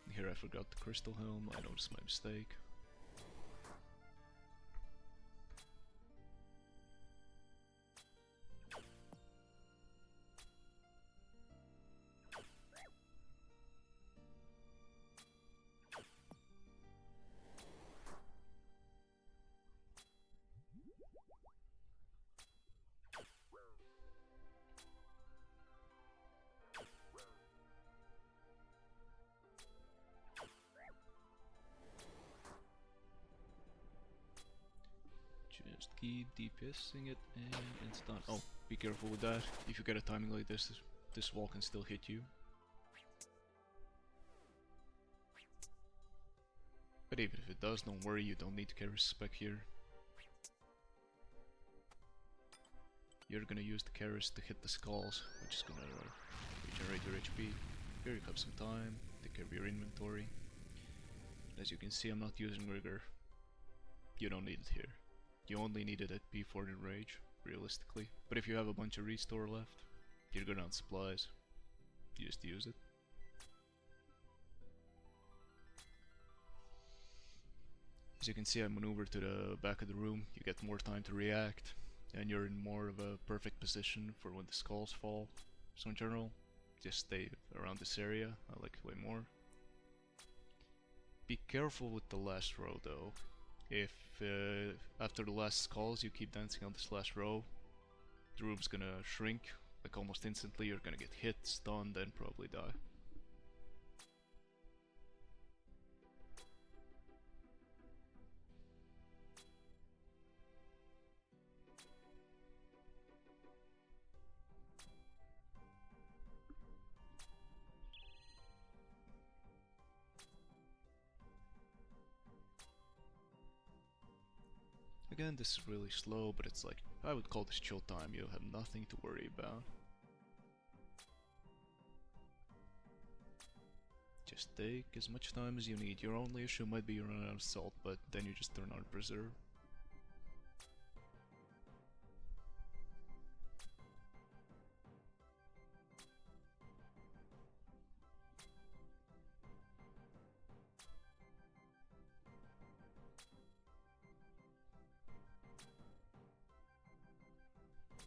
Here I forgot the Crystal Helm, I noticed my mistake. Just keep DPSing it and it's done. Oh, be careful with that. If you get a timing like this wall can still hit you. But even if it does, don't worry, you don't need to carry spec here. You're gonna use the Karis to hit the skulls, which is gonna regenerate your HP. Here you have some time, take care of your inventory. As you can see, I'm not using rigor. You don't need it here. You only need it at P4 in rage, realistically. But if you have a bunch of restore left, you're good on supplies. You just use it. As you can see, I maneuver to the back of the room. You get more time to react, and you're in more of a perfect position for when the skulls fall. So in general, just stay around this area. I like it way more. Be careful with the last row though. If after the last skulls you keep dancing on this last row, the room's gonna shrink like almost instantly. You're gonna get hit, stunned, and probably die. Again, this is really slow, but it's like, I would call this chill time. You have nothing to worry about. Just take as much time as you need. Your only issue might be you run out of salt, but then you just turn on preserve.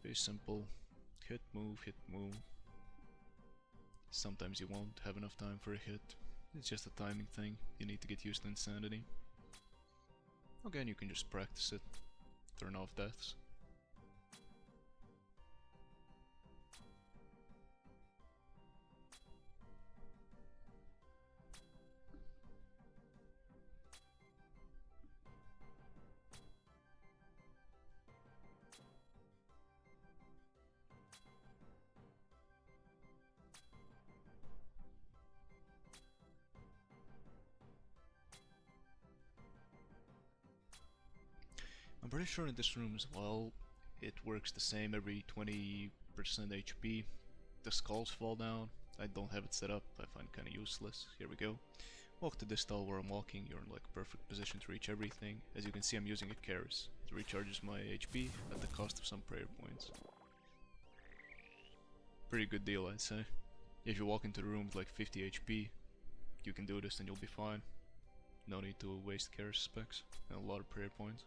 Very simple. Hit, move, hit, move. Sometimes you won't have enough time for a hit. It's just a timing thing. You need to get used to insanity. Again, you can just practice it. Turn off deaths. I'm pretty sure in this room as well, it works the same every 20% HP. The skulls fall down. I don't have it set up, I find it kinda useless. Here we go. Walk to this stall where I'm walking, you're in like perfect position to reach everything. As you can see, I'm using a Karis. It recharges my HP at the cost of some prayer points. Pretty good deal, I'd say. If you walk into the room with like 50 HP, you can do this and you'll be fine. No need to waste Karis specs and a lot of prayer points.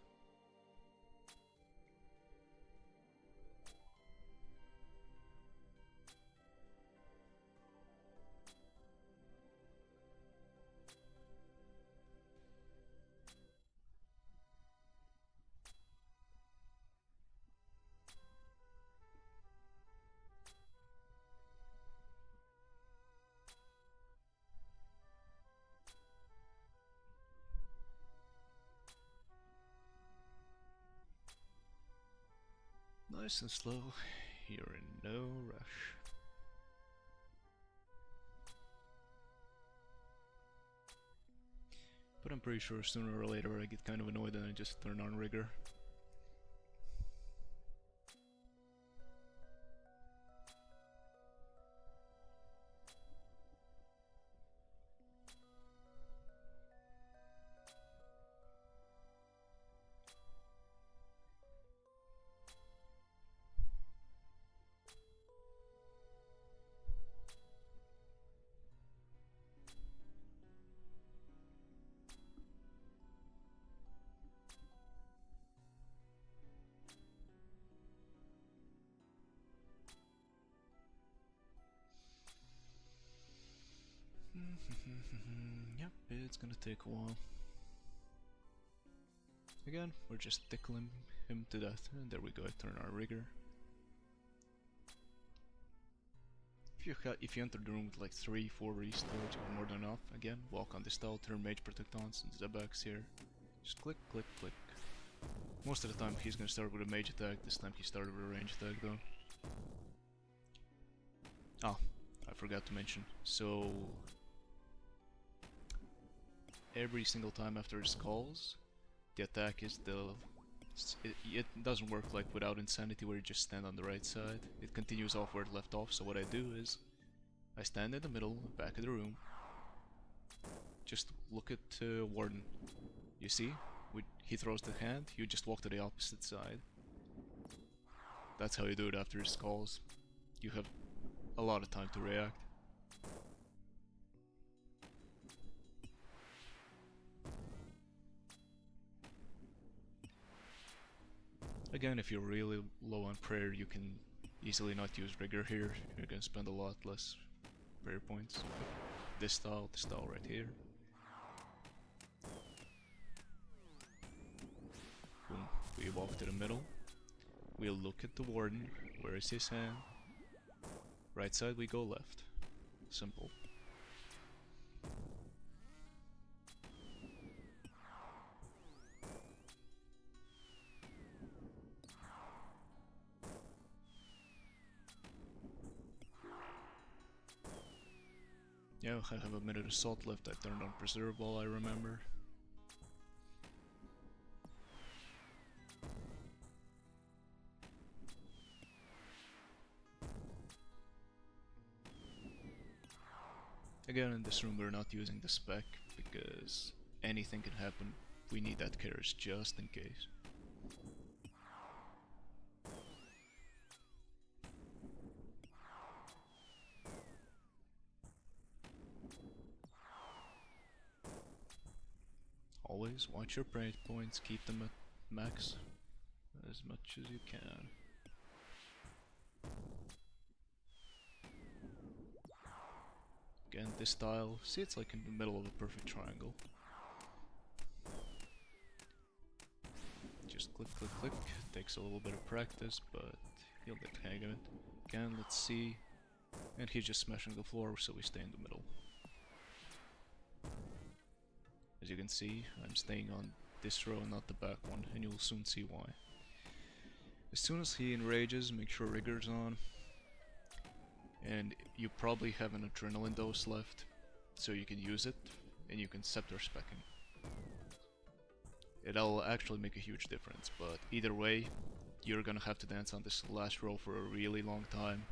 Nice and slow, you're in no rush. But I'm pretty sure sooner or later I get kind of annoyed and I just turn on rigor. Yep, it's gonna take a while. Again, we're just tickling him to death, and there we go, I turn our rigor. If you enter the room with like 3-4 restores, or more than enough, again, walk on this tile, turn Mage Protect on since Zebak's here. Just click, click, click. Most of the time he's gonna start with a mage attack, this time he started with a range attack though. Ah, I forgot to mention, so every single time after his calls, the attack is it doesn't work like without Insanity where you just stand on the right side. It continues off where it left off, so what I do is I stand in the middle, back of the room, Just look at Warden. You see? He throws the hand, you just walk to the opposite side. That's how you do it after his calls. You have a lot of time to react. Again, if you're really low on prayer, you can easily not use rigor here. You're gonna spend a lot less prayer points. This style right here. Boom. We walk to the middle. We'll look at the warden. Where is his hand? Right side, we go left. Simple. Yeah, I have a minute assault left. I turned on preserve while I remember. Again, in this room we're not using the spec because anything can happen. We need that carriage just in case. Always watch your prayer points, keep them at max as much as you can. Again, this style, see, it's like in the middle of a perfect triangle. Just click, click, click. Takes a little bit of practice, but you'll get the hang of it. Again, let's see. And he's just smashing the floor, so we stay in the middle. As you can see, I'm staying on this row, not the back one, and you'll soon see why. As soon as he enrages, make sure rigor's on. And you probably have an adrenaline dose left, so you can use it, and you can scepter specking. It'll actually make a huge difference, but either way, you're gonna have to dance on this last row for a really long time.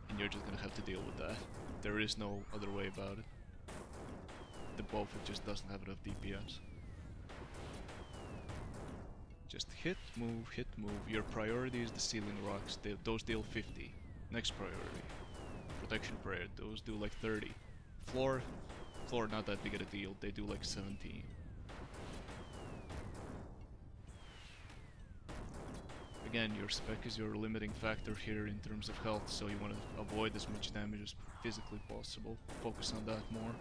And you're just gonna have to deal with that. There is no other way about it. The buff, it just doesn't have enough DPS. Just hit, move. Your priority is the ceiling rocks. Those deal 50. Next priority. Protection prayer. Those do like 30. Floor not that big of a deal. They do like 17. Again, your spec is your limiting factor here in terms of health, so you want to avoid as much damage as physically possible. Focus on that more.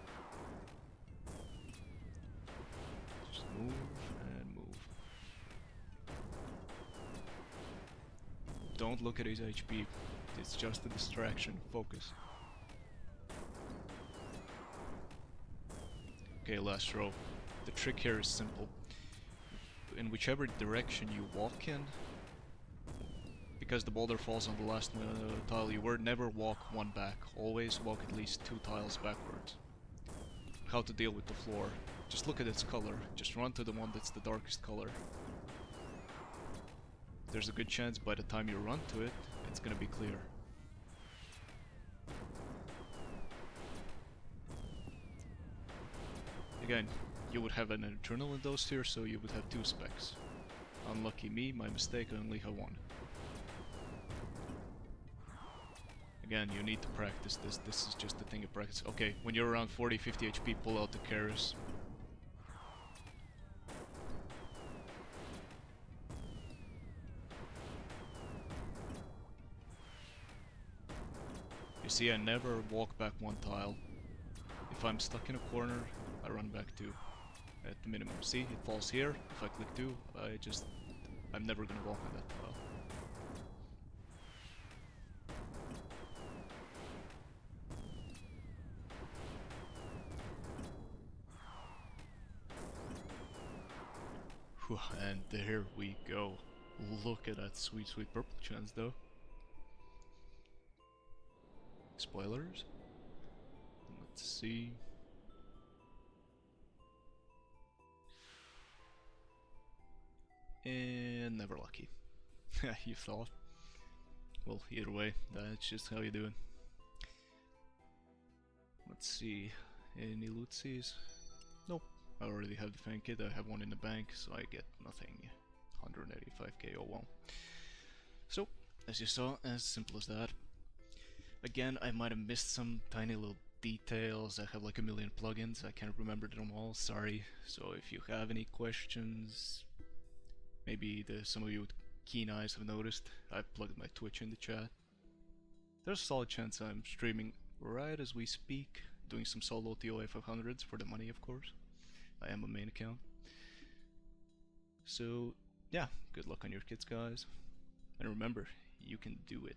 Just move and move. Don't look at his HP. It's just a distraction. Focus. Okay, last row. The trick here is simple. In whichever direction you walk in, because the boulder falls on the last tile, you would never walk one back. Always walk at least 2 tiles backwards. How to deal with the floor. Just look at its color. Just run to the one that's the darkest color. There's a good chance by the time you run to it, it's gonna be clear. Again, you would have an adrenaline dose here, so you would have 2 specs. Unlucky me, my mistake, I only have 1. Again, you need to practice this. This is just a thing of practice. Okay, when you're around 40-50 HP, pull out the Keras. You see, I never walk back 1 tile. If I'm stuck in a corner, I run back 2. At the minimum. See, it falls here. If I click 2, I'm never gonna walk on that tile. Whew, and there we go. Look at that sweet, sweet purple chance, though. Spoilers? Let's see. And never lucky. You thought. Well, either way, that's just how you do it. Let's see. Any loot sees? Nope. I already have the fan kit, I have one in the bank, so I get nothing. 185k, oh well. So, as you saw, as simple as that. Again, I might have missed some tiny little details. I have like a million plugins, I can't remember them all, sorry. So if you have any questions, maybe some of you with keen eyes have noticed, I plugged my Twitch in the chat. There's a solid chance I'm streaming right as we speak, doing some solo ToA 500s for the money, of course. I am a main account. So, yeah, good luck on your kits, guys. And remember, you can do it.